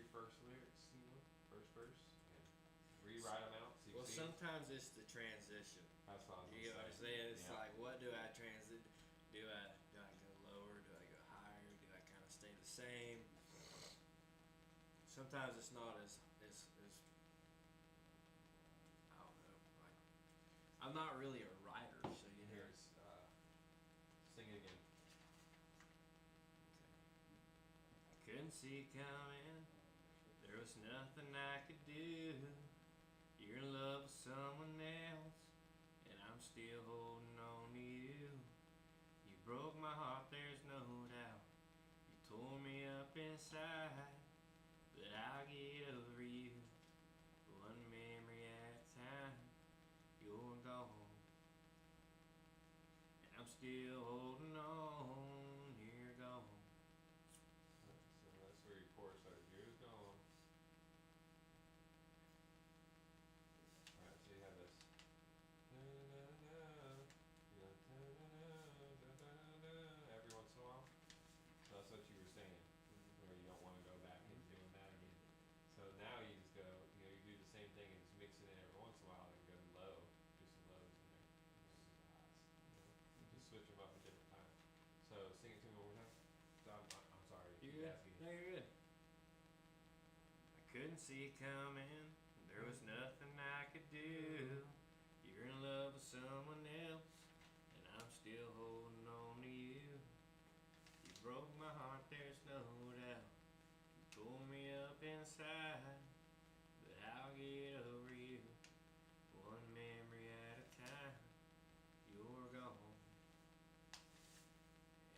your first lyrics, first verse, and rewrite them out. So you Well, see. sometimes it's the transition. That's what I was You know what I'm saying. saying? It's Yeah. like, what do I transit? Do I go lower? Do I go higher? Do I kind of stay the same? Sometimes it's not as I don't know. Like, I'm not really a writer, so you know. Here's singing again. I couldn't see it coming. There was nothing I could do. You're in love with someone else, and I'm still holding on to you. You broke my heart, there's no doubt. You tore me up inside, but I'll get over you. One memory at a time. You're gone, and I'm still holding on. You're gone. So that's where your chorus starts. You're gone. Alright, so you have this. Every once in a while. So that's what you were saying, where you don't want to go back and doing that again. So now you just go, you do the same thing and just mix it in every once in a while and go low, do some lows in there, some highs. Just switch them up at different times. So sing it to me one more time. So I'm sorry. You good? No, you're good. I couldn't see it coming. There was nothing I could do. You're in love with someone else, and I'm still holding on to you. You broke my heart, there's no doubt. You tore me up inside, but I'll get over you. One memory at a time. You're gone,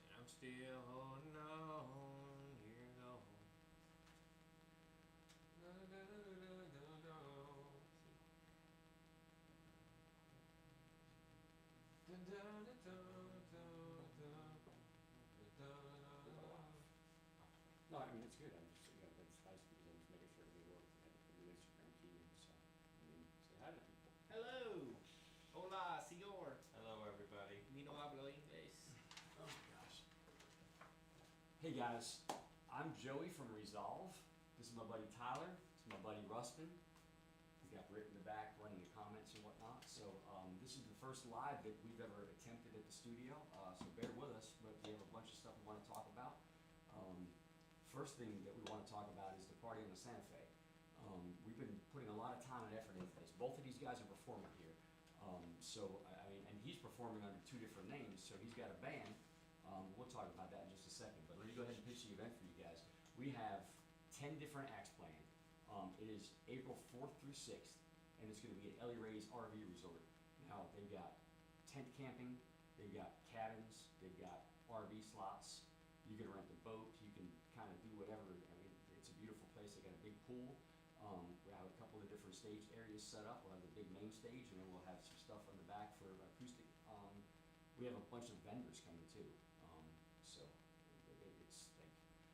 and I'm still holding on. You're gone. No, I mean, it's good. I'm just, it's nice because I'm just making sure they work. I had to put an Instagram key in, so, say hi to people. Hello. Hola, señor. Hello, everybody. Mi no hablo inglés. Oh my gosh. Hey guys, I'm Joey from Resolve. This is my buddy Tyler. This is my buddy Rustin. We got Britt in the back running the comments and whatnot. So this is the first live that we've ever attempted at the studio. So bear with us, but we have a bunch of stuff we want to talk about. First thing that we want to talk about is the party on the Santa Fe. We've been putting a lot of time and effort into this. Both of these guys are performing here. So I mean, and he's performing under 2 different names. So he's got a band. We'll talk about that in just a second. But let me go ahead and pitch the event for you guys. We have 10 different acts planned. It is April 4th through 6th, and it's going to be at Ellie Ray's RV Resort. Now, they've got tent camping, they've got cabins, they've got RV slots. You can rent a boat, you can kind of do whatever. I mean, it's a beautiful place. They got a big pool. We have a couple of different stage areas set up. We'll have the big main stage, and then we'll have some stuff on the back for acoustic. We have a bunch of vendors coming too. So it's like,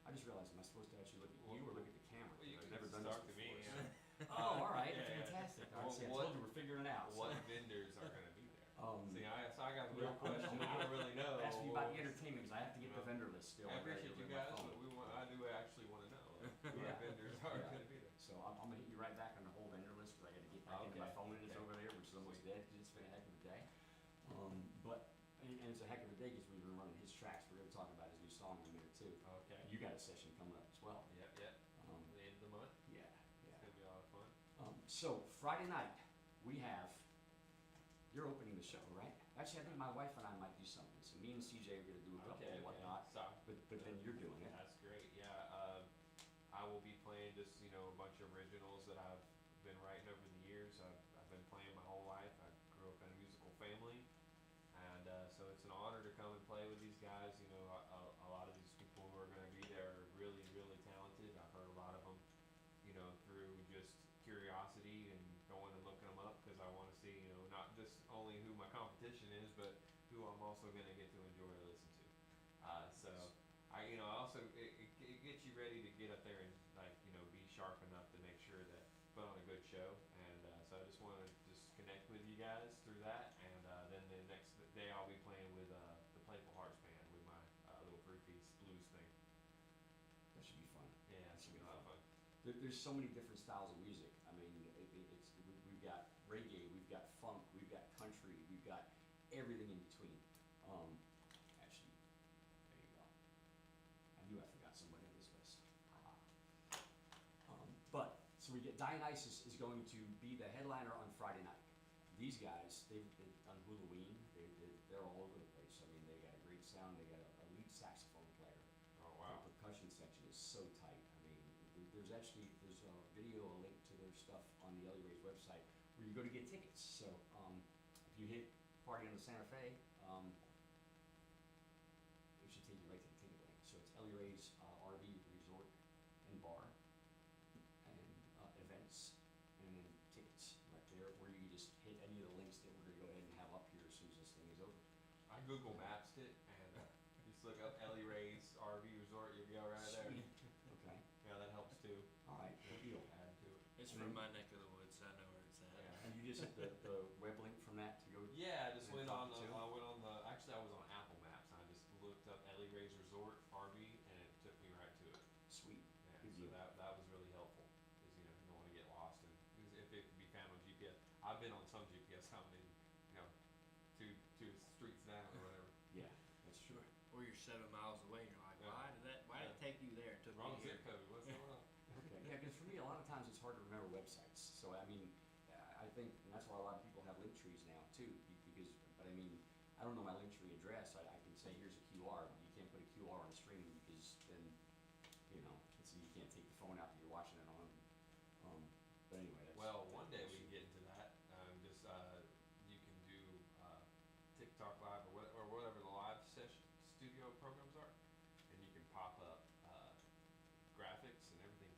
I just realized, am I supposed to actually look at you or look at the camera? Well, you I've can never done talk this to me. before. Yeah. Oh, all right, Yeah, yeah. fantastic. Well, See, I told you we're figuring it out. What So. vendors are going to be there? See, So I got a real question. I don't really know. Ask me about the entertainment because I have to get the vendor list still. I appreciate you guys, but phone. I do actually want to know what vendors are going to be there. So I'm going to hit you right back on the whole vendor list because I got to get back into my phone and it's over there, which is almost dead because it's been a heck of a day. And it's a heck of a day because we've been running his tracks. We're going to talk about his new song in a minute too. Okay. You got a session coming up as well. Yep. The end of the month. Yeah. It's going to be a lot of fun. So Friday night we have. You're opening the show, right? Actually, I think my wife and I might do something. So me and CJ are going to do a couple and whatnot. So, but then you're doing it. That's great. Yeah. I will be playing just a bunch of originals that I've been writing over the years. I've been playing my whole life. I grew up in a musical family, and so it's an honor to come and play with these guys. A lot of these people who are going to be there are really, really talented. I've heard a lot of them, through just curiosity and going and looking them up because I want to see, not just only who my competition is, but who I'm also going to get to enjoy and listen to. So I also it gets you ready to get up there and be sharp enough to make sure that put on a good show. And so I just want to just connect with you guys through that. And then the next day I'll be playing with the Playful Hearts Band with my little 3-piece blues thing. That should be fun. Yeah, it should be a lot of fun. there's so many different styles of music. I mean, we've got reggae, we've got funk, we've got country, we've got everything in between. Actually, there you go. I knew I forgot somebody on this list. But so we get Dionysus is going to be the headliner on Friday night. These guys, they've done Halloween. They're all over the place. I mean, they got a great sound. They got a lead saxophone player. Oh wow. The percussion section is so tight. I mean, there's a video, a link to their stuff on the Ellie Ray's website where you go to get tickets. So if you hit Party on the Santa Fe, it should take you right to the ticket link. So it's Ellie Ray's RV Resort and Bar and events and then tickets right there, where you can just hit any of the links that we're going to go ahead and have up here as soon as this thing is over. I Google Maps it and just look up Ellie Ray's RV Resort. You'll go right there. Sweet. Okay. Yeah, that helps too. All right. Good deal. Add to it. It's And from then- my neck of the woods. I know where it's at. Yeah. And you just hit the web link from that to go. Yeah, I just And went talk on the. to? I went on the. Actually, I was on Apple Maps. And I just looked up Ellie Ray's Resort RV, and it took me right to it. Sweet. Yeah, Good so deal. that was really helpful. Because you don't want to get lost, and because if it can be found on GPS, I've been on some GPS coming in, two streets down or whatever. Yeah, that's true. Or you're 7 miles away and you're like, Yeah. why did it take you there? It took Wrong me here. zip code. What's going on? Okay. Yeah, because for me, a lot of times it's hard to remember websites. So I mean, I think, and that's why a lot of people have link trees now too. Because, but I mean, I don't know my link tree address. I can say here's a QR, but you can't put a QR on a stream because then, you can't take the phone out that you're watching it on. But anyway, Well, one day that's we can get into that. You can do TikTok live or whatever the live session studio programs are, and you can pop up graphics and everything,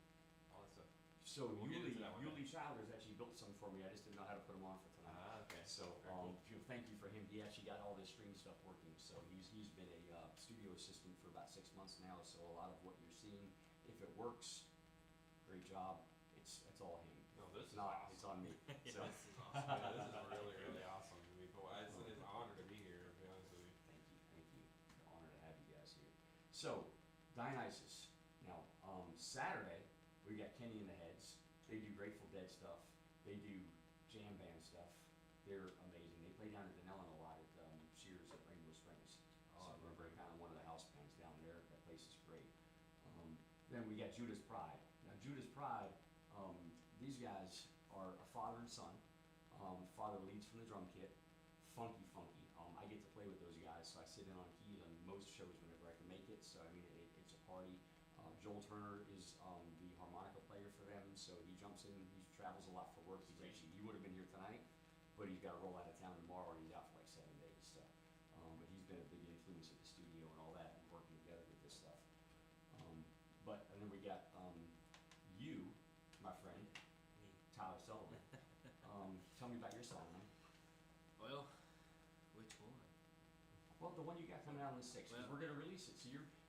all that stuff. So We'll get into that one Yuli Childers actually built some for me. I just didn't know how to put them on for tonight. Okay. So Very cool. thank you for him. He actually got all this stream stuff working. So he's been a studio assistant for about 6 months now. So a lot of what you're seeing, if it works, great job. It's all him. No, this It's is not. awesome. It's on me. Yeah, So this is awesome. Yeah, this is really, really awesome to be cool. It's an honor to be here, to be honest with you. thank you. It's an honor to have you guys here. So Dionysus. Now Saturday we got Kenny and the Heads. They do Grateful Dead stuff. They do jam band stuff. They're amazing. They play down at Denellen a lot at Sears at Rainbow Springs. Oh, I So remember. they're kind of one of the house bands down there. That place is great. Then we got Judas Pride. Now Judas Pride, these guys are a father and son. Father leads from the drum kit. Funky. I get to play with those guys, so I sit in on keys on most shows whenever I can make it. So I mean, it's a party. Joel Turner is the harmonica player for them, so he jumps in. He travels a lot for work. He would have been here tonight, but he's got to roll out of town tomorrow, and he's out for like 7 days. So, but he's been a big influence at the studio and all that, and working together with this stuff. And then we got you, my friend, Me. Tyler Sullivan. Tell me about your song, man. Well, which one? Well, the one you got coming out on the 6th, because Well- we're going to release it.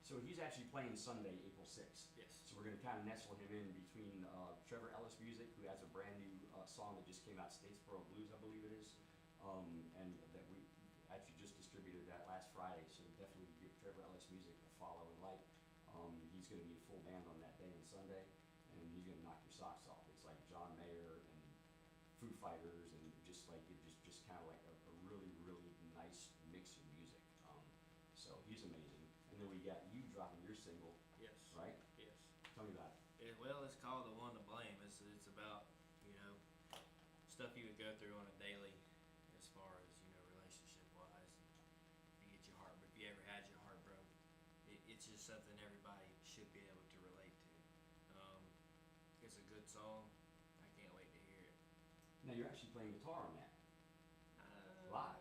So he's actually playing Sunday, April 6th. Yes. So we're going to kind of nestle him in between Trevor Ellis Music, who has a brand new song that just came out, Statesboro Blues, I believe it is, and that we actually just distributed that last Friday. So definitely give Trevor Ellis Music a follow and like. He's going to be a full band on that day on Sunday, and he's going to knock your socks off. It's like John Mayer and Foo Fighters, and just like just kind of like a really, really nice mix of music. So he's amazing. And then we got you dropping your single, Yes. right? Yes. Tell me about it. Well, it's called The One to Blame. It's about, stuff you would go through on a daily as far as, relationship wise. If you ever had your heart broke, it's just something everybody should be able to relate to. It's a good song. I can't wait to hear it. Now you're actually playing guitar on that. Live.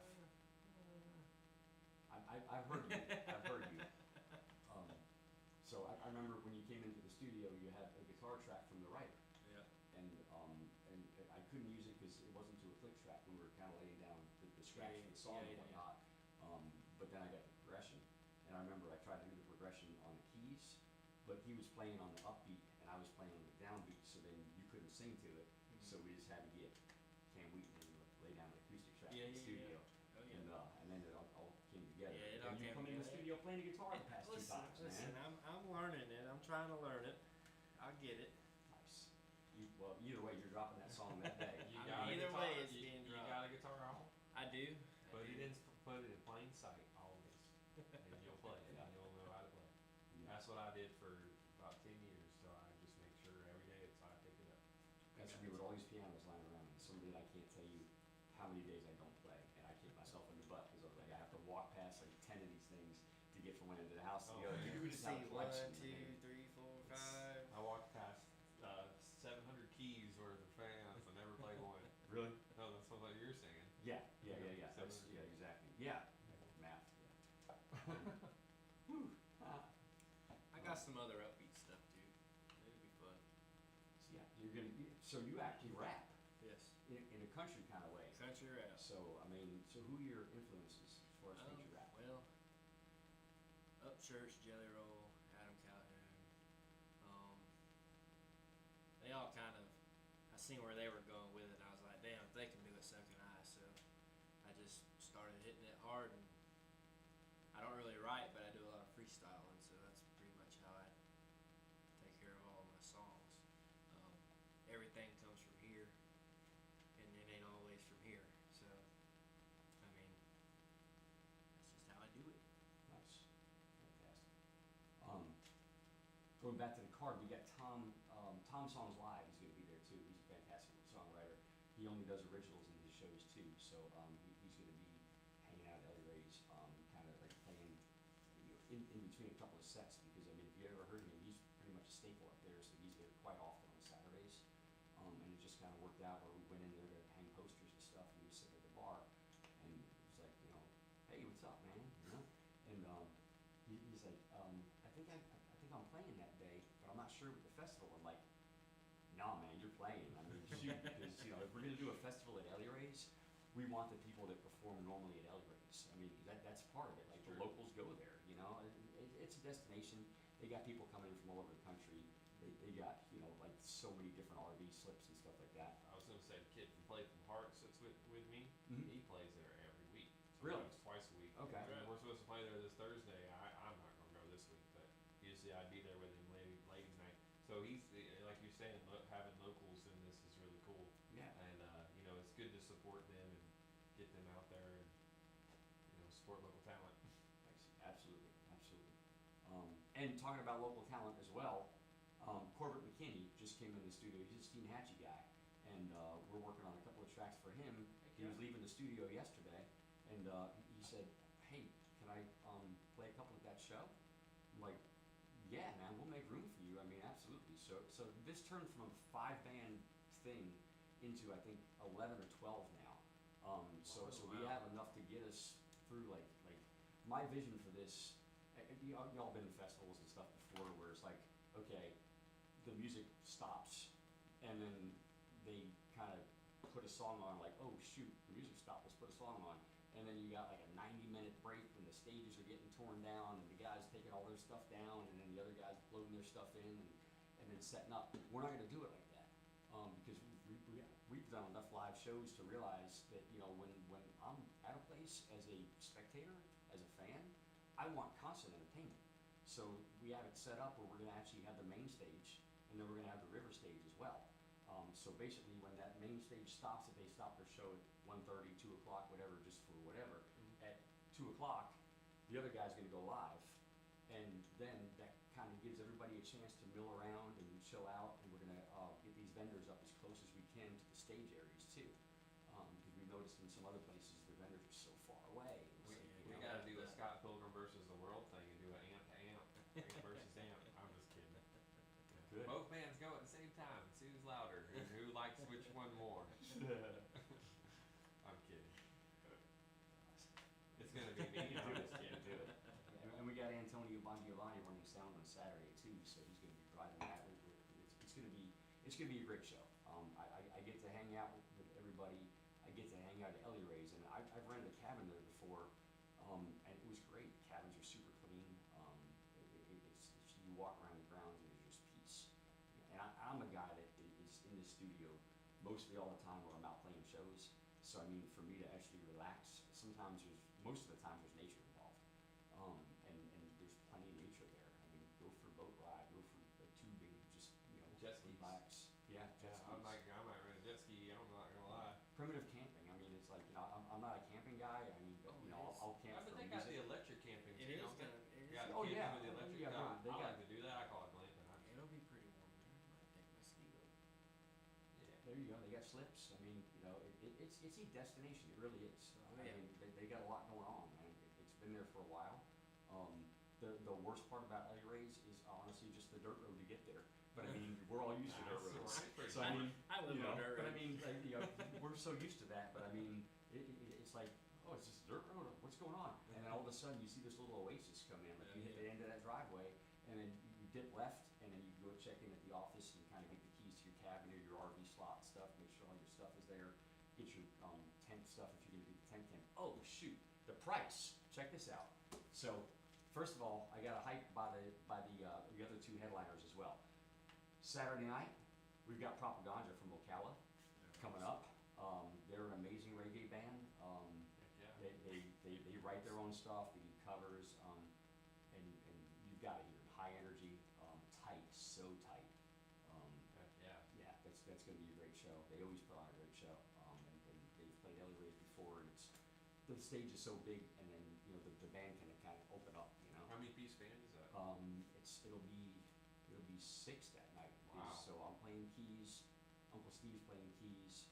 I've heard you. I've heard you. So I remember when you came into the studio, you had a guitar track from the writer, Yeah. and I couldn't use it because it wasn't to a click track. We were kind of laying down the scratch for the song and whatnot. But then I got the progression, and I remember I tried to do the progression on the keys, but he was playing on the upbeat and I was playing on the downbeat, so then you couldn't sing to it. So we just had to get Cam Wheaton and lay down an acoustic track in the studio. Oh, yeah. And then it all came together. Yeah, it all and you came come in the together. studio playing the guitar the past two times, Listen, man. I'm learning it. I'm trying to learn it. I get it. Nice. Well, either way, you're dropping that song that day. You I got mean, a either guitar, way, it's you, being you dropped. got a guitar at home? I do. Put it in plain sight always, and you'll play it, and you'll know how to play. Yeah. That's what I did for about 10 years, so I just make sure every day it's I pick it up. That's me with all these pianos lying around, and some days I can't tell you how many days I don't play, and I kick myself in the butt, because I was like, I have to walk past like 10 of these things to get from one end of the house to the Oh, other. man. and Let's it's not see, a 1, collection, 2, man. 3, 4, It's- 5. I walked past 700 keys worth of fans. I never played one. Really? No, that's what you're saying. Yeah, yeah, yeah, yeah. That's, 700 yeah, keys. exactly. Yeah, math. Yeah. Whew. Ah. I got some other upbeat stuff too. It'll be fun. So yeah, you're gonna. So you actually rap Yes. in a country kind of way. Country rap. So I mean, so who are your influences as far as country rap? Well, Upchurch, Jelly Roll, Adam Calhoun. They all kind of. I seen where they were going with it, and I was like, damn, if they can do it, so can I. So I just started hitting it hard, and I don't really write, but I do a lot of freestyling, so that's pretty much how I take care of all of my songs. Everything comes from here, and it ain't always from here. So, I mean, that's just how I do it. Nice, fantastic. Going back to the card, we got Tom. Tom Songs Live. He's going to be there too. He's a fantastic songwriter. He only does originals in his shows too. So he's going to be hanging out at Ellie Ray's, kind of like playing in between a couple of sets. Because I mean, if you ever heard him, he's pretty much a staple up there. So he's there quite often on Saturdays. And it just kind of worked out where we went in there to hang posters and stuff, and we was sitting at the bar, and it was like, hey, what's up, man? And he's like, I think I'm playing that day, but I'm not sure with the festival. I'm like, nah, man, you're playing. I mean, shoot, because if we're gonna do a festival at Ellie Ray's, we want the people that perform normally at Ellie Ray's. I mean, 'cause that's part of it. Like the Sure. locals go there, it's a destination. They got people coming in from all over the country. They got like so many different RV slips and stuff like that. I was gonna say the kid from Play from Hearts that's with me. Mhm. He plays there every week. Really? Sometimes twice a week. Okay. And we're supposed to play there this Thursday. I'm not gonna go this week, but usually I'd be there with him ladies night. So he's like you're saying, having locals in this is really cool. Yeah. And it's good to support them and get them out there and support local talent. Absolutely, absolutely. And talking about local talent as well, Corbett McKinney just came in the studio. He's a Steenhatchee guy, and we're working on a couple of tracks for him. He was leaving the studio yesterday, and he said, "Hey, can I play a couple at that show?" I'm like, "Yeah, man, we'll make room for you. I mean, absolutely." So this turned from a 5-band thing into I think 11 or 12 now. So we wow. have enough to get us through like my vision for this. Y'all been to festivals and stuff before where it's like, okay, the music stops, and then they kind of put a song on, like, oh shoot, the music stopped, let's put a song on, and then you got like a 90-minute break when the stages are getting torn down, and the guys taking all their stuff down, and then the other guys loading their stuff in, and then setting up. We're not going to do it like that, because we've done enough live shows to realize that when I'm at a place as a spectator, as a fan, I want constant entertainment. So we have it set up where we're going to actually have the main stage, and then we're going to have the river stage as well. So basically, when that main stage stops, if they stop their show at 1:30, 2 o'clock, whatever, just for whatever, at 2 o'clock, the other guy's going to go live, and then that kind of gives everybody a chance to mill around and chill out, and we're going to get these vendors up as close as we can to the stage areas too, because we've noticed in some other places the vendors are so far away. It's like, We gotta do a Scott Pilgrim versus the World thing and do an amp to amp versus amp. I'm just kidding. Good. Both bands go at the same time and see who's louder and who likes which one more. I'm kidding. It's gonna be me. I'm just kidding. Do it. And we got Antonio Bongiovanni running sound on Saturday too, so he's going to be driving that. It's going to be a great show. I get to hang out with everybody. I get to hang out at Ellie Ray's, and I've rented a cabin there before, and it was great. Cabins are super clean. You walk around the grounds and there's just peace. And I'm a guy that is in the studio mostly all the time, where I'm out playing shows. So I mean, for me to actually relax, most of the time there's nature involved, and there's plenty of nature there. I mean, go for a boat ride, go for a tubing, just Jet skis. relax. Yeah, jet Yeah, skis. I might rent a jet ski. I'm not gonna lie. Primitive camping. I mean, it's like, I'm not a camping guy. I mean, but, Oh, you it know, is. I'll camp But for they got the music. electric camping It too, is don't they? gonna. It is. Yeah, the Oh, camping yeah. with the Oh, electric. yeah, I they got- like to do that. I call it glamping. It'll be pretty warm there. Might take my ski up. Yeah. There you go. They got slips. I mean, you know, it's a destination. It really is. Oh, I yeah. mean, they got a lot going on, man. It's been there for a while. The worst part about Ellie Ray's is honestly just the dirt road to get there. But I mean, we're all used to dirt That's roads. right, pretty So I mean, I live you on know, dirt but I road. mean, like, you know, we're so used to that. But I mean, it's like, oh, it's just a dirt road. What's going on? And then all of a sudden, you see this little oasis come in. Like you hit the end of that driveway, and then you dip left, and then you go check in at the office and kind of get the keys to your cabin or your RV slot stuff. Make sure all your stuff is there. Get your tent stuff if you're gonna do the tent camp. Oh shoot, the price. Check this out. So, first of all, I got a hike by the other two headliners as well. Saturday night, we've got Propaganda from Ocala coming up. They're an amazing reggae band. Heck yeah. They write their own stuff. They do covers. And you've got to hear them. High energy, tight, so tight. Heck yeah. Yeah, that's going to be a great show. They always put on a great show. And they've played Ellie Ray's before, and the stage is so big, and then you know the band can kind of open up. You know. How many piece band is that? It'll be 6 that night. Wow. So I'm playing keys. Uncle Steve's playing keys.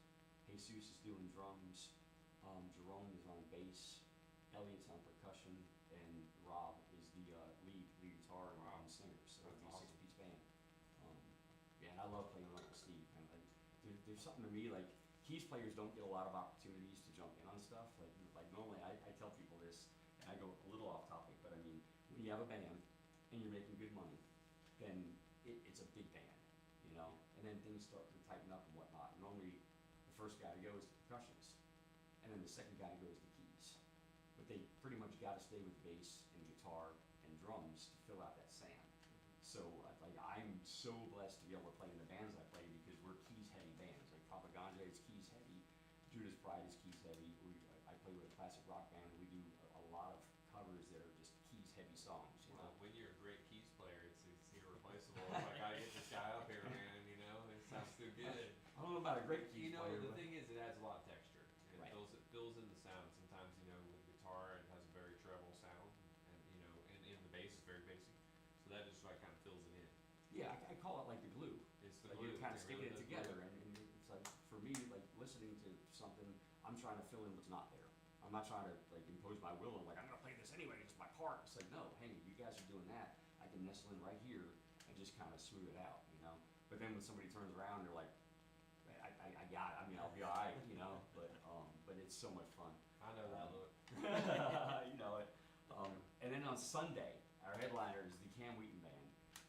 Jesus is doing drums. Jerome is on bass. Elliot's on percussion, and Rob is the lead guitar Wow. and singer. So That's it'll be a awesome. 6-piece band. Yeah, and I love playing with Uncle Steve. And like, there's something to me like keys players don't get a lot of opportunities to jump in on stuff. Like normally I tell people this, and I go a little off topic, but I mean when you have a band and you're making good money, then it's a big band, you know. And then things start to tighten up and whatnot. Normally the first guy to go is the percussionist, and then the second guy to go is the keys. But they pretty much got to stay with bass and guitar and drums to fill out that sand. So like I'm so blessed to be able to play in the bands I play because we're keys heavy bands. Like Propaganda is keys heavy, Judas Pride is keys heavy. I play with a classic rock band. We do a lot of covers that are just keys heavy songs. You know. Well, when you're a great keys player, it's irreplaceable. It's like I get this guy up here, man. You know, it sounds too good. I don't know about a great keys You know, player, the but thing is, it adds a lot of texture. Right. It fills in the sound. Sometimes, you know, with guitar, it has a very treble sound, and you know, and the bass is very bassy. So that just like kind of fills it in. yeah, I call it like the glue. It's the Like glue. you're kind of It sticking really it does together, glue. and it's like for me, like listening to something, I'm trying to fill in what's not there. I'm not trying to like impose my will and like I'm gonna play this anyway. It's my part. It's like no, hey, you guys are doing that. I can nestle in right here and just kind of smooth it out, you know. But then when somebody turns around, they're like, I got it. I mean, I'll be all right, you know. But it's so much fun. I know that look. You know it. And then on Sunday, our headliner is the Cam Wheaton Band.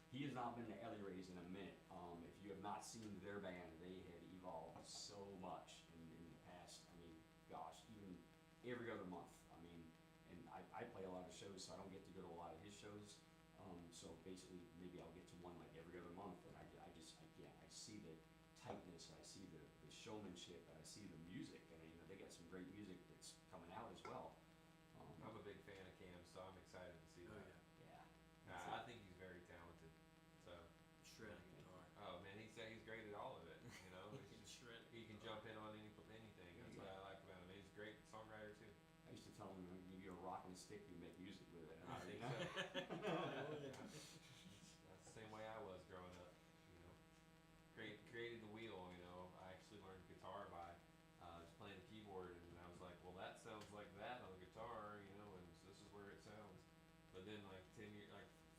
He has not been to Ellie Ray's in a minute. If you have not seen their band, they have evolved so much in the past. I mean, gosh, even every other month. I mean, and I play a lot of shows, so I don't get to go to a lot of his shows. So basically, maybe I'll get to one like every other month, and I see the tightness, and I see the showmanship, and I see the music, and you know they got some great music that's coming out as well. I'm a big fan of Cam, so I'm excited to see Oh that. yeah. Yeah. I think he's very talented. So, Shredding guitar. oh man, he's great at all of it. You know, He It's can just- shred. he can jump in on anything. That's what I like about him. He's a great songwriter too. I used to tell him, give you a rock and a stick, you make music with it. I think You know? so. Probably would. That's the same way I was growing up. You know, created the wheel. You know, I actually learned guitar by just playing the keyboard, and I was like, well, that sounds like that on the guitar. You know, and this is where it sounds. But then, like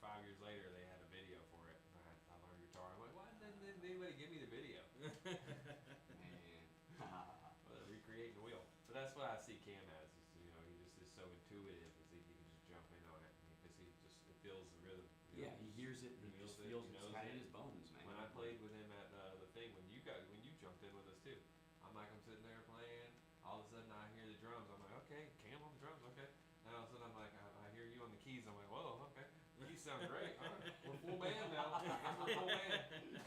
5 years later, they had a video for it. And I learned guitar. I'm like, why didn't anybody give me the video? Man. Well, recreating the wheel. But that's what I see Cam as. Is, you know, he just is so intuitive. It's like he can just jump in on it because it feels the rhythm. You Yeah, know? he hears it, he Feels just it, feels he it's knows kind of it. in his bones, man. When I played with him at the thing, when you jumped in with us too, I'm sitting there playing. All of a sudden, I hear the drums. I'm like, okay, Cam on the drums, okay. And all of a sudden, I'm like, I hear you on the keys. I'm like, whoa, okay, keys sound great. All right, we're full band now. We're full band.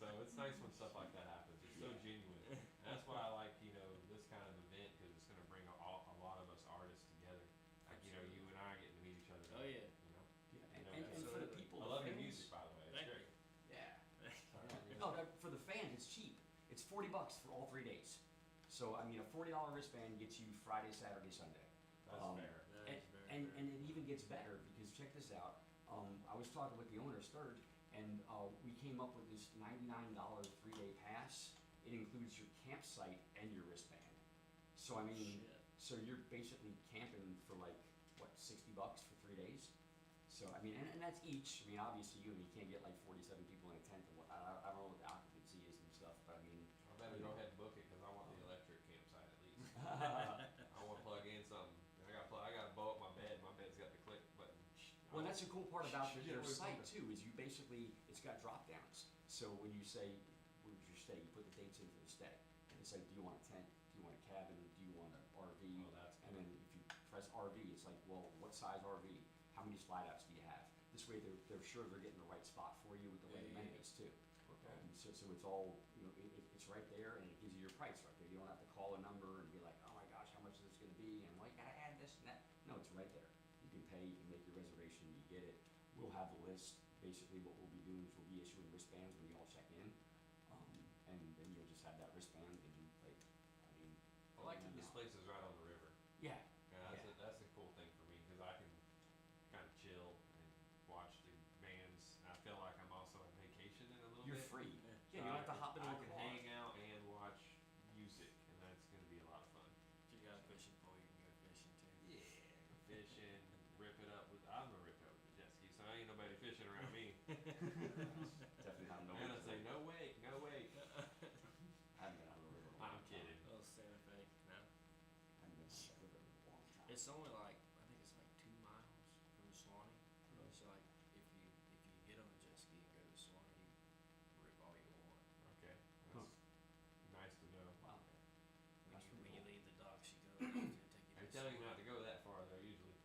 So it's nice when stuff like that happens. It's so genuine. And that's why I like this kind of event because it's going to bring a lot of us artists together. Like Absolutely. you and I are getting to meet each other. Oh, yeah. You know. Yeah, You know, and for the absolutely. people, I the love your fans, music, by the way. It's Thank great. you. Yeah. You No, know. for the fans, it's cheap. $40 for all 3 days. So I mean, a $40 wristband gets you Friday, Saturday, Sunday. That's fair. That And, is very and, fair. and it even gets better because check this out. I was talking with the owner of Sturge, and we came up with this $99 3-day pass. It includes your campsite and your wristband. So I mean, Shit. so you're basically camping for like what, $60 for 3 days. So I mean, and that's each. I mean, obviously you can't get like 47 people in a tent. And what, I don't know what the occupancy is and stuff, but I mean, I better go ahead and book it because I want the electric campsite at least. I want to plug in something. I got to blow up my bed. My bed's got the click button. well, that's the cool part about Shit, their we're site pumping. too. Is you basically it's got drop downs. So when you say where's your stay, you put the dates in for the stay, and it's like, do you want a tent? Do you want a cabin? Do you want an RV? Oh, that's And then if you press RV, it's like, well, what size RV? How many slide outs do you have? This way, they're sure they're getting the right spot for you with the right Yeah. amenities too. Okay. So it's all, it's right there, and it gives you your price right there. You don't have to call a number and be like, oh my gosh, how much is this gonna be? And well, you gotta add this and that. No, it's right there. You can pay, you can make your reservation, you get it. We'll have the list. Basically, what we'll be doing is we'll be issuing wristbands when you all check in. And then you'll just have that wristband and like, I mean. I like that now. this place is right on the river. Yeah. Yeah, that's a cool thing for me because I can kind of chill and watch the bands. I feel like I'm also on vacation in a little You're bit. free. Yeah. Yeah, you don't have to hop into I a can car. hang out and watch music, and that's gonna be a lot of fun. If you got a fishing pole, you can go fishing too. Yeah, go fishing, rip it up with. I'm gonna rip it up with the jet ski, so ain't nobody fishing around me. Definitely not no. I'm gonna say no wait, no wait. I haven't been out of the river in a long I'm time. kidding. Oh, Santa Fe. No. I haven't been out of the river in a long time. It's only like, I think it's like 2 miles from the Swanee. So like, if you get on a jet ski and go to the Swanee, you rip all you want. Okay, Huh. that's nice to know. Wow. When That's you pretty cool. leave the docks, you go, it's gonna take you to They the tell you Swanee. not to go that far though, usually.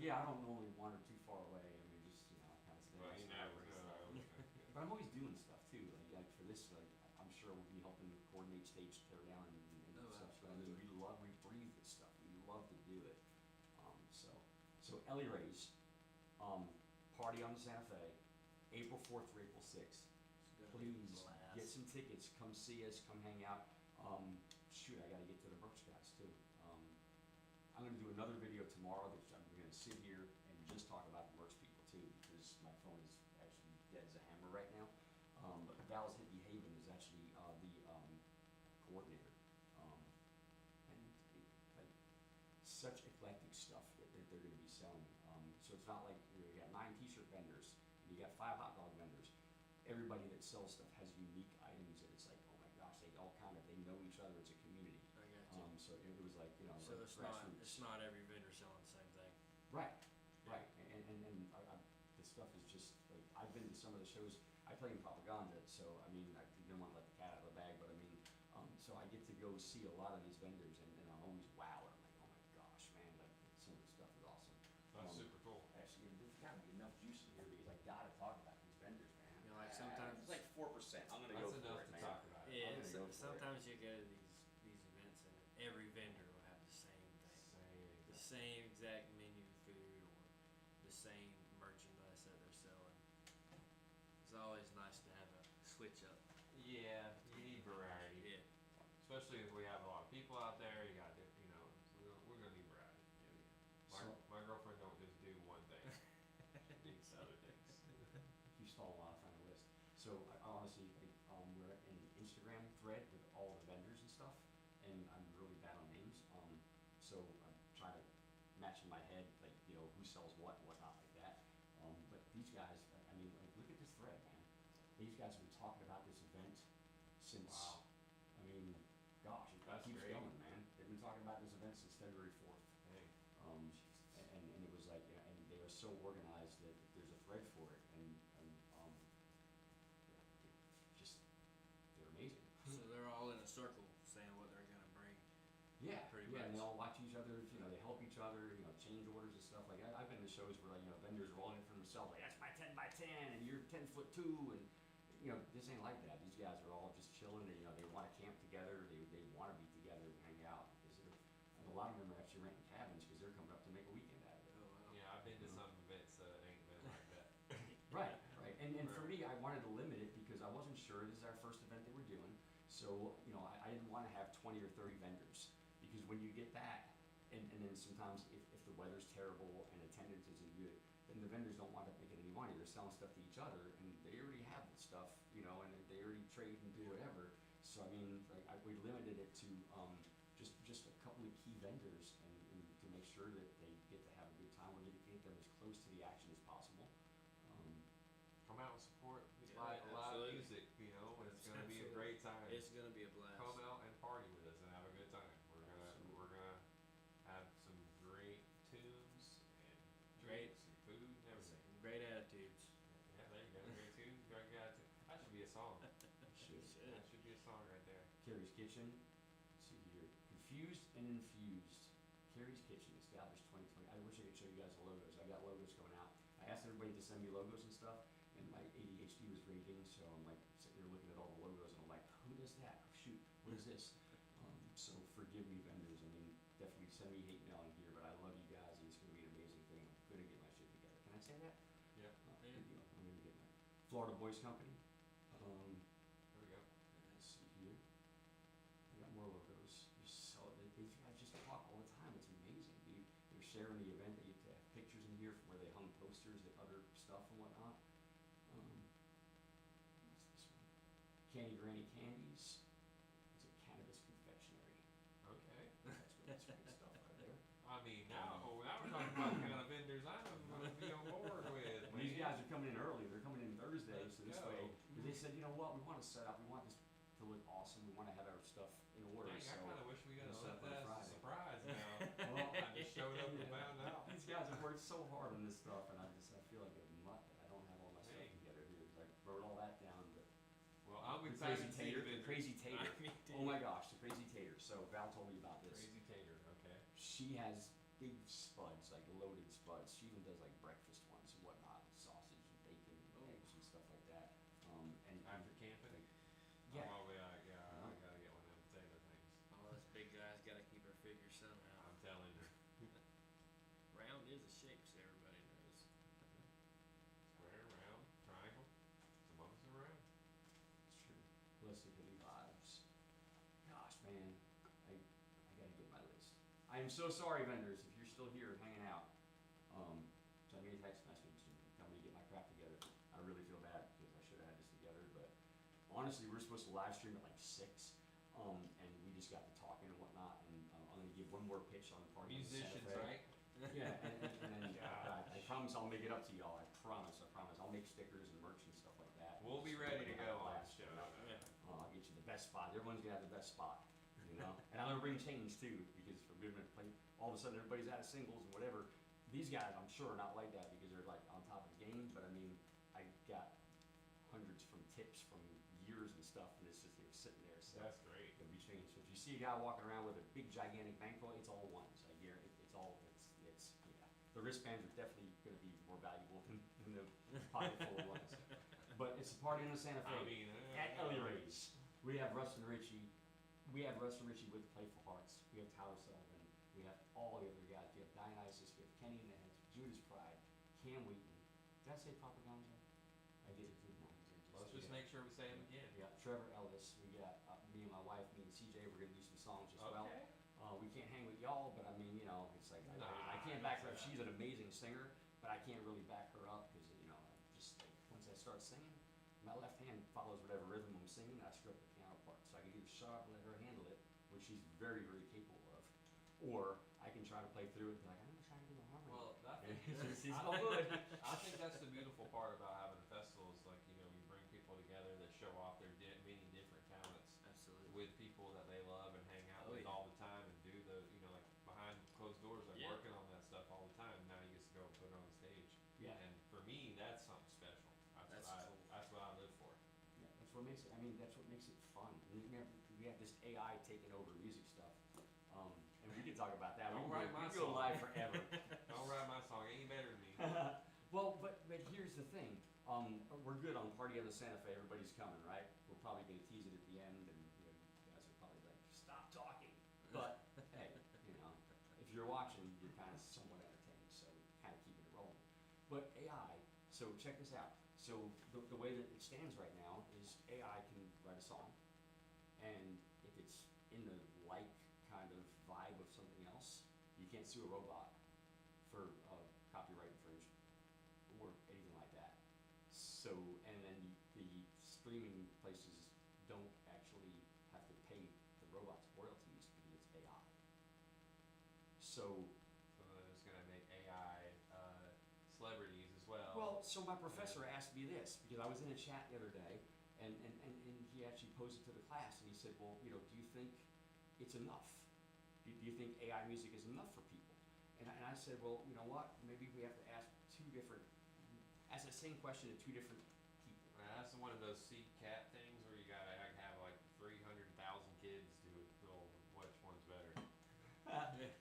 Yeah, I don't normally wander too far away. I mean, just kind of stay. Well, you outside never and know. stuff. But I'm always doing stuff too. Like for this, like I'm sure we'll be helping coordinate stage tear down and Oh, stuff. So I mean, we breathe this stuff. We love to do it. So Ellie Ray's, party on the Santa Fe, April 4th through April 6th. It's gonna be a Please blast. get some tickets. Come see us. Come hang out. Shoot, I gotta get to the merch guys too. I'm gonna do another video tomorrow that we're gonna sit here and just talk about the merch people too, because my phone is actually dead as a hammer right now. But Dallas Hippie Haven is actually the coordinator, and like such eclectic stuff that they're gonna be selling. So it's not like you got 9 T-shirt vendors and you got 5 hot dog vendors. Everybody that sells stuff has unique items that it's like, oh my gosh, they know each other as a community. I got you. So it was like, So like it's not every vendor selling the same thing. Right, right, and the stuff is just, like, I've been to some of the shows, I play in propaganda, so, I mean, I didn't wanna let the cat out of the bag, but I mean, so I get to go see a lot of these vendors, and I'm always wowed, I'm like, oh my gosh, man, like, some of the stuff is awesome. That's super cool. Actually, there's gotta be enough juice in here, because I gotta talk about these vendors, man. You know, like sometimes. It's like 4%. I'm gonna That's go enough for it, to man. talk about. Yeah, I'm gonna go for it. sometimes you go to these events and every vendor will have the same thing. The same exact menu food or the same merchandise that they're selling. It's always nice to have a switch up. Yeah, you need variety. Yeah. Especially if we have a lot of people out there, you got, we're gonna need variety. My girlfriend don't just do one thing. She needs other things. You stole a lot from the list. So I honestly, like, we're in an Instagram thread with all the vendors and stuff, and I'm really bad on names. So I'm trying to match in my head, like, who sells what and whatnot like that. But these guys, I mean, like, look at this thread, man. These guys have been talking about this event since, Wow. I mean, gosh, it That's keeps great. going, man. They've been talking about this event since February 4th. Hey, And it was like, and they are so organized that there's a thread for it, and just, they're amazing. So they're all in a circle saying what they're gonna bring. Yeah, Pretty yeah, and they much. all watch each other, they help each other, change orders and stuff, like, I've been to shows where, like, vendors are all in it for themselves, like, that's my 10 by 10, and you're 10 foot 2, and, this ain't like that, these guys are all just chilling, and, they wanna camp together, they wanna be together and hang out, because and a lot of them are actually renting cabins, because they're coming up to make a weekend out of it. Oh wow. yeah, I've been to some events that ain't been like that. Right, right, and for me, I wanted to limit it, because I wasn't sure, this is our first event that we're doing, So, I didn't want to have 20 or 30 vendors because when you get that, and then sometimes if the weather's terrible and attendance isn't good, then the vendors don't wind up making any money. They're selling stuff to each other and they already have the stuff, and they already trade and do whatever. So, I mean, like, we limited it to just a couple of key vendors and to make sure that they get to have a good time. We're going to get them as close to the action as possible. Come out and support Yeah, live absolutely. music, and it's gonna be a great time. It's gonna be a blast. Come out and party with us and have a good time. We're gonna have some great tunes and Great. drinks and food and everything. Great attitudes. Yeah, there you go. Great tunes, great guys. That should be a song. Should. That should be a song right there. Carrie's Kitchen. Let's see here. Confused and Infused. Carrie's Kitchen, established 2020. I wish I could show you guys the logos. I got logos coming out. I asked everybody to send me logos and stuff, and my ADHD was raging, so I'm like sitting there looking at all the logos, and I'm like, who does that? Oh, shoot, what is this? So forgive me, vendors. I mean, definitely send me hate mail in here, but I love you guys, and it's going to be an amazing thing. I'm going to get my shit together. Can I say that? Yep. Yeah. Good deal. I'm going to get my Florida Boys Company. There we go. Let's see here. I got more logos. These guys just talk all the time. It's amazing, dude. They're sharing the event. They get to have pictures in here from where they hung posters and other stuff and whatnot. What's this one? Candy Granny Candies. It's a cannabis confectionery. Okay. That's great stuff right there. I mean, now we're talking about kind of vendors I'm gonna be on board with. And these guys are coming in early. They're coming in Thursday, Let's so this go. way, because they said, you know what, we want to set up. We want this to look awesome. We want to have our stuff in order. Dang, So I kind of wish we could have we'll set set up that on as a Friday. surprise now. Well, I just showed up and yeah. found out. These guys have worked so hard on this stuff, and I feel like a mutt that I don't have all my Hey. stuff together here. I wrote all that down, but Well, I'm the excited crazy to see the tater, the vendors. crazy tater. Me too. Oh my gosh, the crazy tater. So Val told me about this. Crazy tater, okay. She has big spuds, like loaded spuds. She even does like breakfast ones and whatnot, sausage and bacon and Oh. eggs and stuff like that. And After camping? yeah. Oh, yeah, I Uh-huh. gotta get one of them potato things. All us big guys gotta keep our figure somehow. I'm telling you. Round is a shape, so everybody knows. Square, round, triangle, some of us are round. It's true. Blessed hippie vibes. Gosh, man, I gotta get my list. I am so sorry, vendors, if you're still here hanging out. Send me a text message and tell me to get my crap together. I really feel bad because I should have had this together, but honestly, we're supposed to live stream at like 6, and we just got to talking and whatnot. And I'm gonna give one more pitch on the party. Musicians, right? Yeah, and then I Gosh. promise I'll make it up to y'all. I promise. I'll make stickers and merch and stuff like that. We'll be Just ready to make it go have a on the blast. show. I'll get you the best spot. Everyone's gonna have the best spot, And I'm gonna bring change too, because for good minute play, all of a sudden everybody's out of singles and whatever. These guys, I'm sure, are not like that because they're like on top of the game. But I mean, I got hundreds from tips from years and stuff, and it's just they're sitting there. So That's great. it'll be changed. So if you see a guy walking around with a big gigantic bankroll, it's all ones. I guarantee it's all yeah. The wristbands are definitely gonna be more valuable than the pocket full of ones. But it's a party in the Santa Fe. I mean, At Ellie Ray's, we have Russ and Richie. We have Russ and Richie with Playful Hearts. We have Tyler Sullivan. We have all the other guys. We have Dionysus. We have Kenny and the Heads. Judas Pride. Cam Wheaton. Did I say Propaganda? I did. Didn't I? let's just make sure we say them again. Yeah, Trevor Ellis. We got me and my wife, me and CJ. We're gonna do some songs as well. Okay. We can't hang with y'all, but I mean, it's like I can't back her up. She's an amazing singer, but I can't really back her up because just like, once I start singing, my left hand follows whatever rhythm I'm singing, and I screw up the piano part. So I can either shut up and let her handle it, which she's very, very capable of, or I can try to play through it and be like, I'm gonna try to do the harmony. Well, that And thing, she's all good. I think that's the beautiful part about having a festival is like, you bring people together that show off their many different talents Absolutely. with people that they love and hang out Oh, with yeah. all the time and do the, like behind closed doors, like Yeah. working on that stuff all the time. Now you get to go and put it on the stage. Yeah. And for me, that's something special. That's cool. That's what I live for. Yeah, that's what makes it. I mean, that's what makes it fun. And we have this AI taking over music stuff, and we could talk about that. Don't we write can my we can go song. live forever. Don't write my song. Ain't better than me. Well, but here's the thing. We're good on Party of the Santa Fe. Everybody's coming, right? We're probably gonna tease it at the end, and you guys are probably like, stop talking. But hey, if you're watching, you're kind of somewhat entertained, so kind of keeping it rolling. But AI. So check this out. So the way that it stands right now is AI can write a song, and in the like kind of vibe of something else, you can't sue a robot for copyright infringement or anything like that. So, and then the streaming places don't actually have to pay the robots royalties because it's AI. So, So then it's gonna make AI celebrities as well. well, so my professor asked me this, because I was in a chat the other day, and he actually posed it to the class, and he said, well, you know, do you think it's enough? Do you think AI music is enough for people? And I said, well, you know what, maybe we have to ask ask the same question to two different people. That's one of those seed cat things where you gotta have like 300,000 kids to feel which one's better.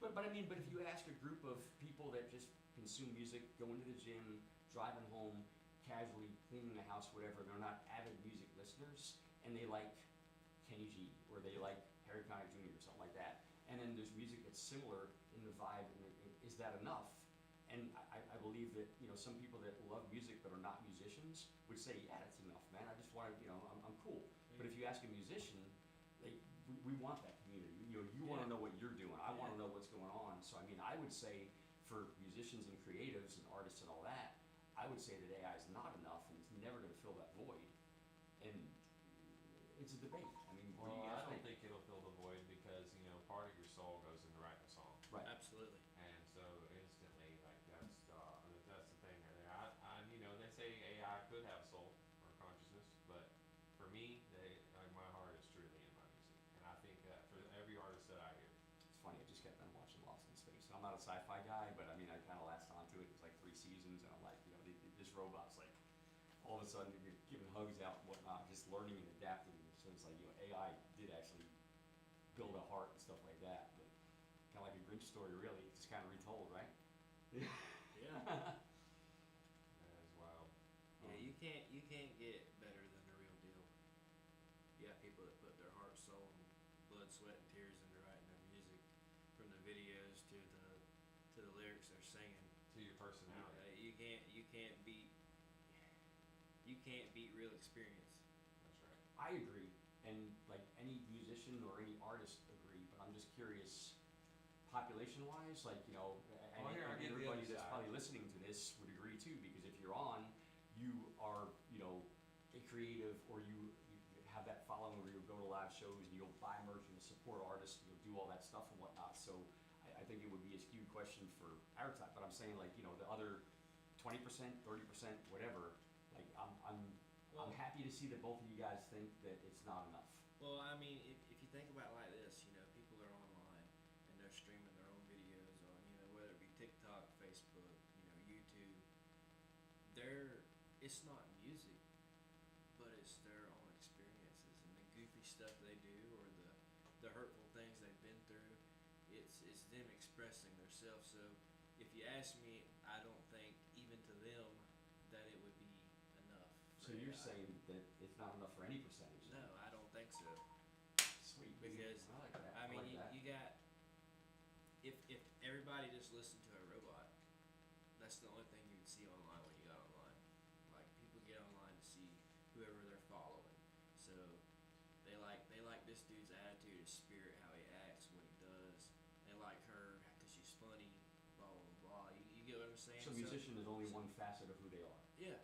But I mean, but if you ask a group of people that just consume music, going to the gym, driving home, casually cleaning the house, whatever, they're not avid music listeners, and they like Kenny G, or they like Harry Connick Jr. or something like that, and then there's music that's similar in the vibe, and is that enough? And I believe that, you know, some people that love music but are not musicians would say, yeah, that's enough, man. I just want to, you know, I'm cool. But if you ask a musician, we want that community. You know, you want to know what you're doing. I want to know what's going on. So, I mean, I would say for musicians and creatives and artists and all that, I would say that AI is not enough and it's never going to fill that void. And it's a debate. I mean, what do you guys I don't think? think it'll fill the void because, you know, part of your soul goes into writing a song. Right. Absolutely. And so instantly, like that's the thing right there. You know, they say AI could have a soul or consciousness, but for me, my heart is truly in my music, and I think that for every artist that I hear. It's funny, I just got done watching Lost in Space. And I'm not a sci-fi guy, but I mean, I kind of latched onto it. It was like 3 seasons, and I'm like, you know, this robot's like, all of a sudden, you're giving hugs out and whatnot, just learning and adapting. So it's like, you know, AI did actually build a heart and stuff like that. But kind of like a Grinch story, really, just kind of retold, right? Yeah. That is wild. Yeah, you can't get better than the real deal. You got people that put their heart, soul, and blood, sweat, and tears into writing their music, from the videos to the lyrics they're singing. To your personality. You can't beat real experience. That's right. I agree, and like any musician or any artist agree, but I'm just curious, population-wise, like, you know, and, Well, here, I'll and give the everybody other that's side. probably listening to this would agree too, because if you're on, you are, you know, a creative, or you have that following where you'll go to live shows and you'll buy merch and you'll support artists and you'll do all that stuff and whatnot. So I think it would be a skewed question for our type, but I'm saying, like, you know, the other 20%, 30%, whatever, like, I'm happy to see that both of you guys think that it's not enough. Well, I mean, if you think about it like this, you know, people are online and they're streaming their own videos on, you know, whether it be TikTok, Facebook, you know, YouTube. It's not music, but it's their own experiences and the goofy stuff they do, or the hurtful things they've been through. It's them expressing themselves. So if you ask me, I don't think even to them that it would be enough. So you're saying that it's not enough for any percentage? No, I don't think so. Sweet. Because I like that. I mean, like that. you got, if everybody just listened to a robot, that's the only thing you would see online when you got online. Like, people get online to see whoever they're following. So they like this dude's attitude, his spirit, how he acts, what he does. They like her because she's funny, blah blah blah. You get what I'm saying? So musician is only one facet of who they are. Yeah.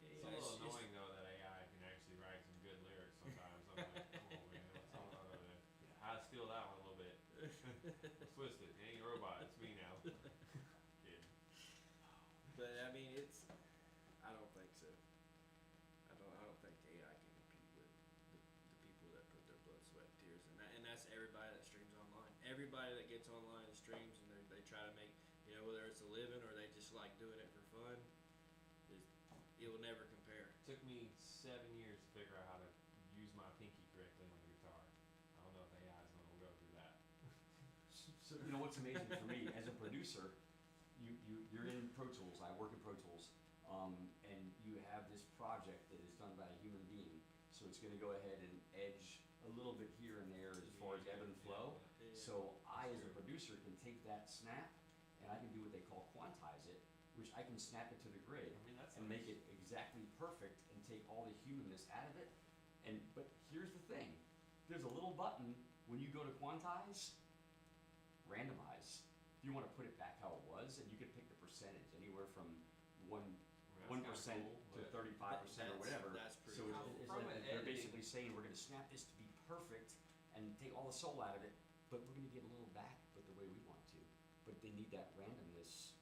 It's a little annoying though that AI can actually write some good lyrics sometimes. I'm like, come on, man, what's going on over there? I steal that one a little bit. Let's twist it. It ain't a robot, it's me now. Kidding. But I mean, I don't think so. I don't think AI can compete with the people that put their blood, sweat, and tears in that, and that's everybody that streams online. Everybody that gets online and streams, and they try to make, you know, whether it's a living or they just like doing it for fun, it will never compare. Took me 7 years to figure out how to use my pinky correctly on the guitar. I don't know if AI is going to go through that. So you know what's amazing for me as a producer, you're in Pro Tools. I work in Pro Tools, and you have this project that is done by a human being. So it's going to go ahead and edge a little bit here and there as far as ebb and flow. Yeah. So I, as a producer, can take that snap and I can do what they call quantize it, which I can snap it to the grid I mean, that's and make it exactly perfect and take all the humanness out of it. But here's the thing, there's a little button when you go to quantize, randomize. If you want to put it back how it was, and you could pick the percentage anywhere from one I mean, that's 1% kinda cool, to but 35% or whatever. That's pretty So cool. it's From like an they're editing- basically saying we're going to snap this to be perfect and take all the soul out of it, but we're going to get a little back, but the way we want to. But they need that randomness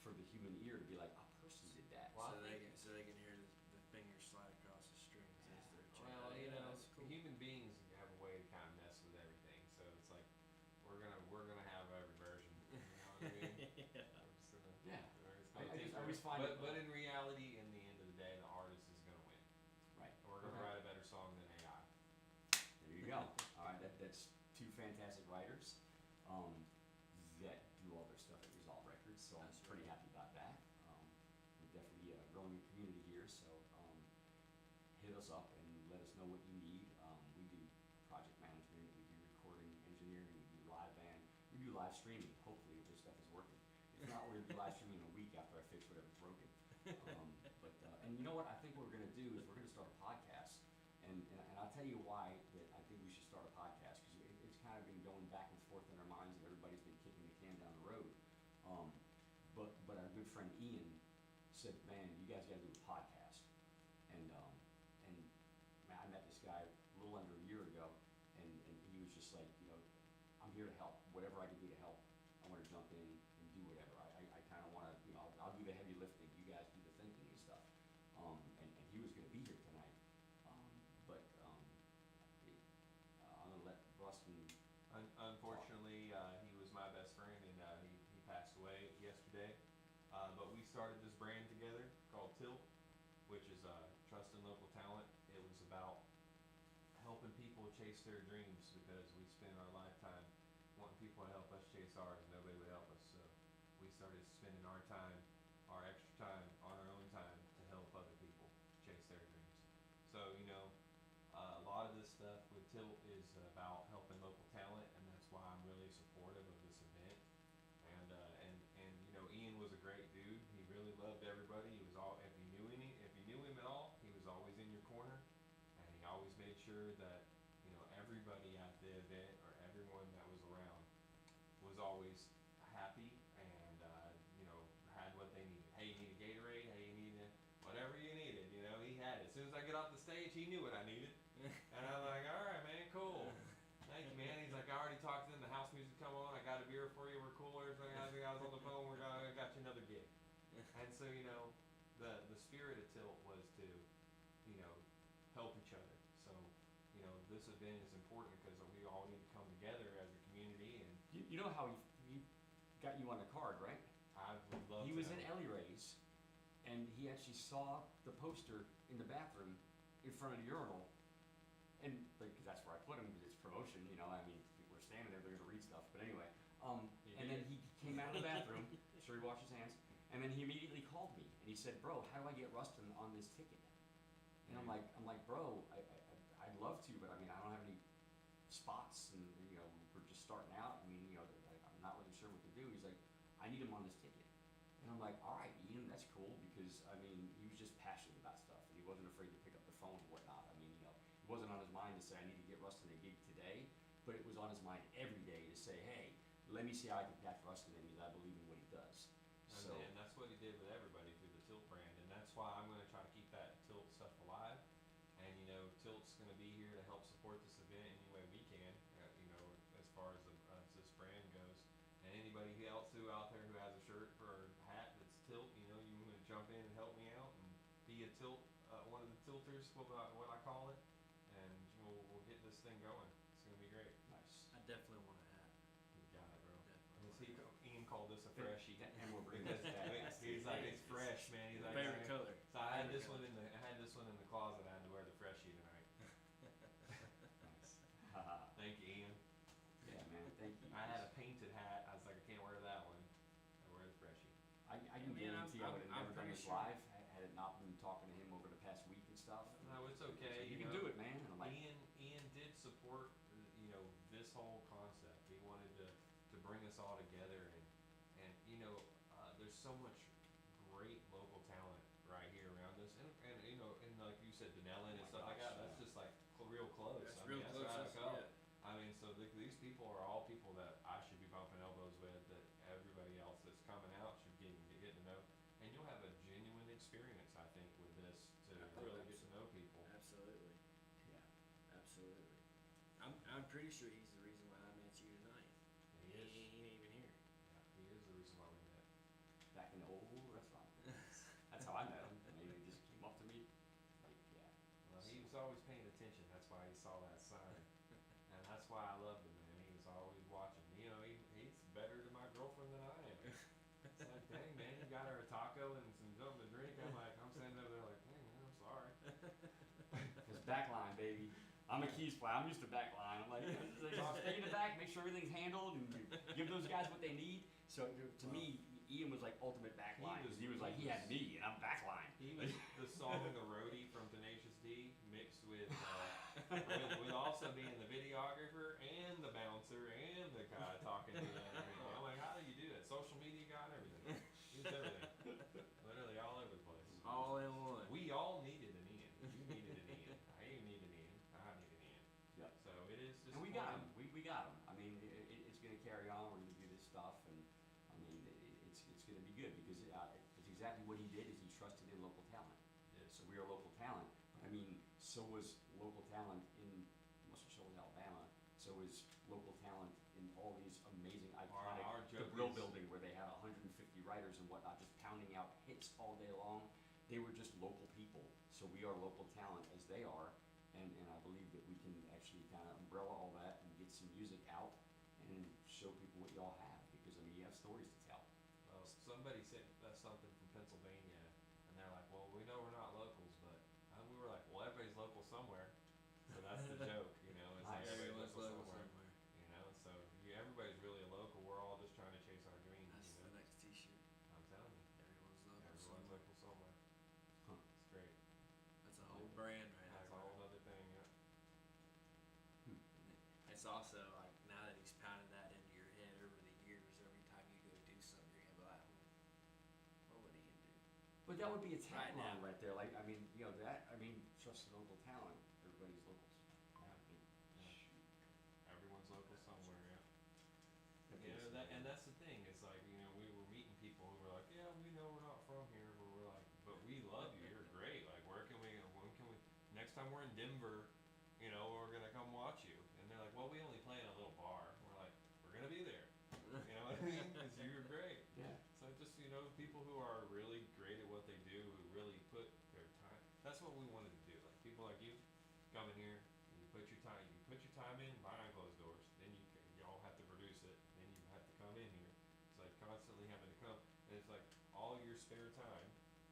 for the human ear to be like, a person did that. Well, I So they can hear the fingers slide across the strings as they're chanting. Well, you Yeah, know, that's cool. human beings have a way to kind of mess with everything. So it's like we're gonna have every version. You know what I mean? Yeah. We're just gonna, Yeah. we're just I gonna just tinker. always find but it- but in reality, in the end of the day, the artist is gonna win. Right. And we're gonna Okay. write a better song than AI. There you go. All right, that's two fantastic writers that do all their stuff at Resolve Records, so I'm That's pretty right. happy about that. We're definitely growing a community here, so hit us up and let us know what you need. We do project management, we do recording engineering, we do live band, we do live streaming. Hopefully, if this stuff is working. If not, we're gonna do live streaming in a week after I fix whatever's broken. And you know what? I think what we're gonna do is we're gonna start a podcast, and I'll tell you why that I think we should start a podcast, because it's kind of been going back and forth in our minds, and everybody's been kicking the can down the road. But our good friend Ian said, "Man, you guys got to do a podcast," and man, I met this guy a little under a year ago, and he was just like, I'm here to help. Whatever I can do to help, I want to jump in and do whatever. I kind of want to, I'll do the heavy lifting. You guys do the thinking and stuff. And he was going to be here tonight, but I'm gonna let Rustin. Unfortunately, he was my best friend, and he passed away yesterday. But we started this brand together called Tilt, which is trusting local talent. It was about helping people chase their dreams, because we spend our lifetime wanting people to help us chase ours, and nobody would help us. So we started spending our time, our extra time, on our own time to help other people chase their dreams. So a lot of this stuff with Tilt is about helping local talent, and that's why I'm really supportive of this event. And Ian was a great dude. He really loved everybody. He was all if you knew him at all, he was always in your corner, and he always made sure that everybody at the event, or everyone that was around, was always happy, and had what they needed. Hey, you need a Gatorade? Hey, you need whatever you needed. He had it. As soon as I get off the stage, he knew what I needed. And I'm like, all right, man, cool. Thank you, man. He's like, I already talked to them. The house music come on. I got a beer for you. We're cool. Everything. I was on the phone. I got you another gig. And so, the spirit of Tilt was to, help each other. So, this event is important because we all need to come together as a community. And You know how he got you on the card, right? I would love He to was know. in Ellie Ray's, and he actually saw the poster in the bathroom in front of the urinal, and because that's where I put him, because it's promotion. I mean, people are standing there, they're gonna read stuff. But anyway, and then he came out of the bathroom, sure he washed his hands, and then he immediately called me, and he said, "Bro, how do I get Rustin on this ticket?" And I'm like, "Bro, I'd love to, but I mean, I don't have any spots, and we're just starting out. I mean, I'm not really sure what to do." He's like, "I need him on this ticket." And I'm like, "All right, Ian, that's cool," because I mean, he was just passionate about stuff, and he wasn't afraid to pick up the phone and whatnot. I mean, it wasn't on his mind to say, "I need to get Rustin a gig today," but it was on his mind every day to say, "Hey, let me see how I can catch Rustin in, because I believe in what he does." So And that's what he did with everybody through the Tilt brand, and that's why I'm going to try to keep that Tilt stuff alive. And Tilt's going to be here to help support this event any way we can. As far as this brand goes, and anybody else out there who has a shirt or hat that's Tilt, you want to jump in and help me out and be a Tilt, one of the Tilters, what I call it, and we'll get this thing going. It's going to be great. nice. I definitely want a hat. You got it, bro. Definitely. Ian called this a freshie. And we're bringing Because that. he's like, it's fresh, man. He's like, Favorite color. So I had Favorite this color. one in the closet. I had to wear the freshie tonight. Nice. Thank you, Ian. Yeah, man. Thank you. I had a painted hat. I was like, I can't wear that one. I wear the freshie. I can Man, guarantee I would have I'm never done pretty this sure. live had it not been talking to him over the past week and stuff. No, it's okay. You can do it, man. And I'm like, Ian did support, this whole concept. He wanted to bring us all together, and there's so much great local talent right here around us, and like you said, Denellen and Oh my stuff like gosh, that. That's yeah. just like real close. That's I real mean, close. That's right. Yeah. I mean, so experience, I think, with this to Oh, really get to know people. Absolutely, Yeah. absolutely. I'm pretty sure he's the reason why I met you tonight. And he is. He ain't even here. Yeah, he is the reason why we met. Back in the old restaurant. That's how I met him. I mean, he just came up to me, like, yeah. Well, he was always paying attention. That's why he saw that sign, and that's why I loved him, man. He was always watching. You know, he's better to my girlfriend than I am. It's like, dang, man, you got her a taco and something to drink. I'm standing over there like, dang, man, I'm sorry. Cause backline, baby. I'm a keys player. I'm used to backline. I'm like, stay in the back, make sure everything's handled, and you give those guys what they need. So to me, Ian was like ultimate backline. He was like, he had me, and I'm backline. He was the song The Roadie from Tenacious D mixed with also being the videographer and the bouncer and the guy talking to you and everything. I'm like, how do you do that? Social media guy and everything. He was everything. Literally all over the place. All in one. We all needed an Ian. You needed an Ian. I needed an Ian. I needed an Ian. Yep. So it is just. And we got him. We got him. I mean, it's going to carry on. We're going to do this stuff, and I mean, it's going to be good because it's exactly what he did. Is he trusted in local talent. Yeah. So we are local talent. I mean, so was local talent in Muscle Shoals, Alabama. So was local talent in all these amazing iconic Our the joke Brill is- building where they had 150 writers and whatnot, just pounding out hits all day long. They were just local people. So we are local talent as they are, and I believe that we can actually kind of umbrella all that and get some music out and show people what y'all have, because I mean, you have stories to tell. Well, somebody said something from Pennsylvania, and they're like, "Well, we know we're not locals, but," and we were like, "Well, everybody's local somewhere." So that's the joke, you know. It's like Nice. everybody's Everyone's local local somewhere, somewhere. you know. So everybody's really a local. We're all just trying to chase our dreams, That's you the know. next T-shirt. I'm telling you, Everyone's local everyone's somewhere. local somewhere. Huh. It's great. That's a whole brand right That's a there. whole other thing. Yeah. It's also like now that he's pounded that into your head over the years, every time you go do something, you're gonna be like, what would Ian do? But that would be a Right tagline now. right there. Like, I mean, you know, that, I mean, trust the local talent. Everybody's locals. Yeah. Shoot. Everyone's local somewhere. Yeah. Okay, You know so- that, and that's the thing. It's like, you know, we were meeting people who were like, "Yeah, we know we're not from here," but we're like, "But we love you. You're great. Like, when can we? Next time we're in Denver, you know, we're gonna come watch you." And they're like, "Well, we only play in a little bar." We're like, "We're gonna be there." You know what I mean? Because you're great. Yeah. So just, you know, people who are really great at what they do, who really put their time. That's what we wanted to do. Like people like you, come in here, and you put your time. You put your time in behind closed doors. Then y'all have to produce it. Then you have to come in here. It's like constantly having to come, and it's like all your spare time,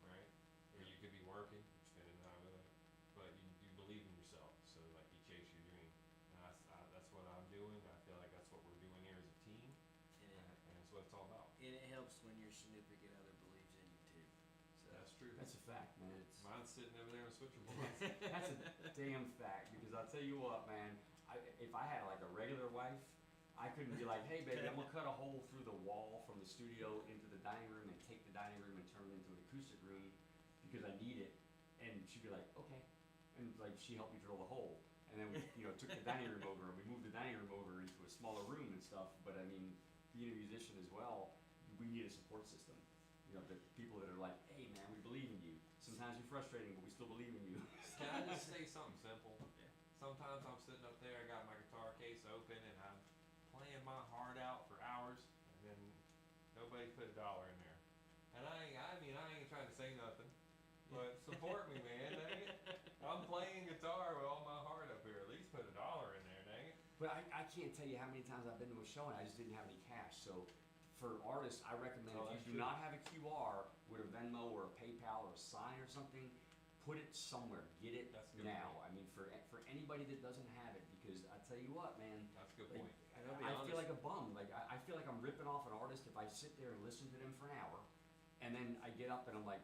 right? Where you could be working, spending time with them, but you believe in yourself. So like you chase your dream. And that's what I'm doing. I feel like that's what we're doing here as a team, And and that's what it's all about. it helps when your significant other believes in you too. So That's true. That's a fact, man. Mine's sitting over there on switcherboard. That's a damn fact, because I'll tell you what, man, if I had like a regular wife, I couldn't be like, "Hey baby, I'm gonna cut a hole through the wall from the studio into the dining room and take the dining room and turn it into an acoustic room because I need it." And she'd be like, "Okay." And like she helped me drill the hole. And then we, you know, took the dining room over and we moved the dining room over into a smaller room and stuff. But I mean, being a musician as well, we need a support system. You know, the people that are like, "Hey man, we believe in you. Sometimes you're frustrating, but we still believe in you." Can I just say something simple? Yeah. Sometimes I'm sitting up there, I got my guitar case open, and I'm playing my heart out for hours, and then nobody put $1 in there. And I mean, I ain't trying to say nothing, but support me, man, dang it. I'm playing guitar with all my heart up here. At least put $1 in there, dang it. But I can't tell you how many times I've been to a show and I just didn't have any cash. So for artists, I recommend Oh, if that's you do true. not have a QR with a Venmo or a PayPal or a sign or something, put it somewhere. Get it That's a good now. point. I mean, for anybody that doesn't have it, because I tell you what, man, That's a good like, point. And I'll be I feel honest. like a bum. Like I feel like I'm ripping off an artist if I sit there and listen to them for an hour, and then I get up and I'm like,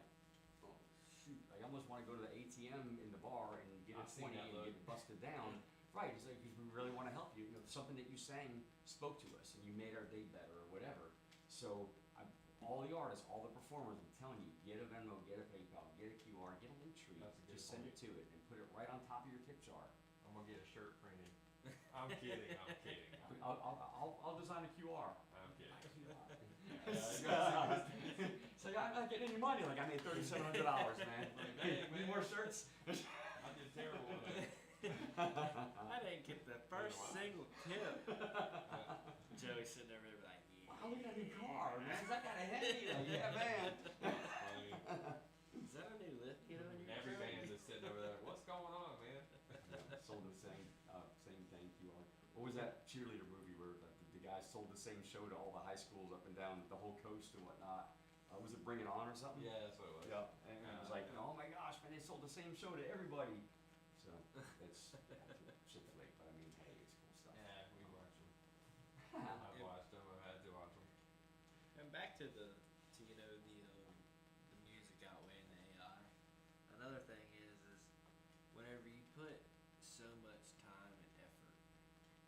"Oh shoot!" I almost want to go to the ATM in the bar and get a I've seen 20 that and look. get it busted down. Right? It's like because we really want to help you. You know, something that you sang spoke to us, and you made our day better or whatever. So all the artists, all the performers, I'm telling you, get a Venmo, get a PayPal, get a QR, get a link tree. That's a good Just send it to it and put it right on top of your tip jar. I'm gonna get a shirt printed. I'm kidding. I'm kidding. I'll design a QR. I'm kidding. QR. It's like, I'm not getting any money. Like, I made $3,700, man. Like, Hey, dang, need man. more shirts? I did terrible with that. I didn't get the first Wow. single tip. Joey sitting over there like, yeah. Oh, we got a new car, man. Is that got a Hemi? Like, yeah, man. Funny. Is that a new lift kit on your Every truck? band is sitting over there. What's going on, man? Sold the same thing, QR. What was that cheerleader movie where the guys sold the same show to all the high schools up and down the whole coast and whatnot? Was it Bring It On or something? Yeah, that's what it was. Yeah. And it was like, Yeah. oh my gosh, man, they sold the same show to everybody. So it's shit flick, but I mean, hey, it's cool stuff. Yeah, we watched them. I've watched them. I've had to watch them. And back to the music outweighing the AI. Another thing is whenever you put so much time and effort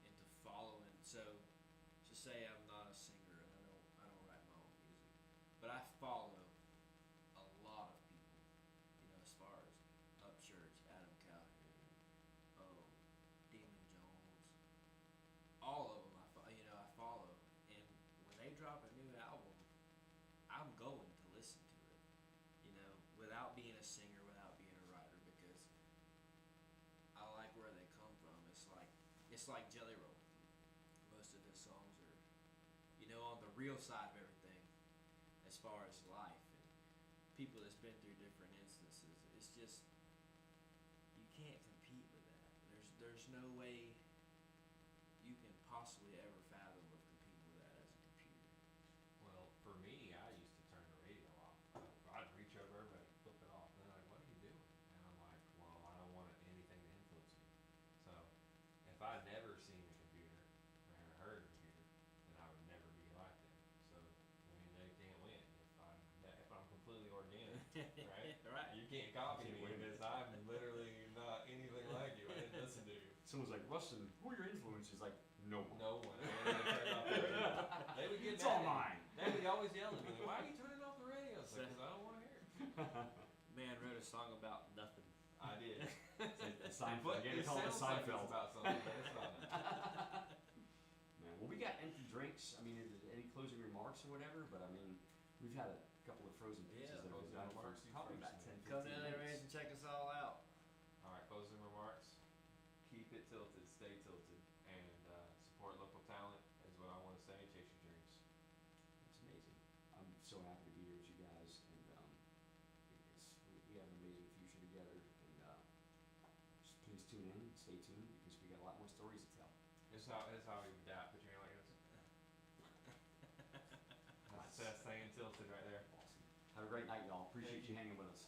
into following. So, just say I'm not a singer and I don't write my own music, but I follow a lot of people. As far as Upchurch, Adam Calhoun, Demon Jones, all of them. I follow, and when they drop a new album, I'm going to listen to it, without being a singer, without being a writer, because I like where they come from. It's like Jelly Roll. Most of his songs are, on the real side of everything, as far as life and people that's been through different instances. It's just, you can't compete with that. There's no way you can possibly ever fathom of competing with that as a computer. Well, for me, I used to turn the radio off. I'd reach over everybody, flip it off, and they're like, "What are you doing?" And I'm like, "Well, I don't want anything to influence me." So, if I'd never seen a computer or ever heard a computer, then I would never be like them. So, I mean, they can't win. If I'm completely organic, right? Right. You can't copy Can't me win. because I'm literally not anything like you. I didn't listen to you. Someone's like, Rustin, who are your influences? Like, no one. No one. I wouldn't even turn off the radio. They would get It's mad all at me. mine. They would always yell at me, like, "Why are you turning off the radio?" It's like, 'cause I don't want to hear it. Man wrote a song about nothing. I did. It's Seinfeld. But Again, it call it sounds like Seinfeld. it's about something, but it's not. Man, well, we got empty drinks. I mean, any closing remarks or whatever? But I mean, we've had a couple of frozen pizzas Yeah, that have closing been done for remarks, you probably first, about 10, man. 15 Come down there, man, minutes. and check us all out. All right, closing remarks. Keep it tilted, stay tilted, and support local talent is what I want to say. Chase your dreams. It's amazing. I'm so happy to be here with you guys, and we have an amazing future together. And just please tune in, stay tuned, because we got a lot more stories to tell. It's how you adapt. Put your hand like this. That's staying tilted right there. Awesome. Have a great night, y'all. Appreciate Thank you hanging with us.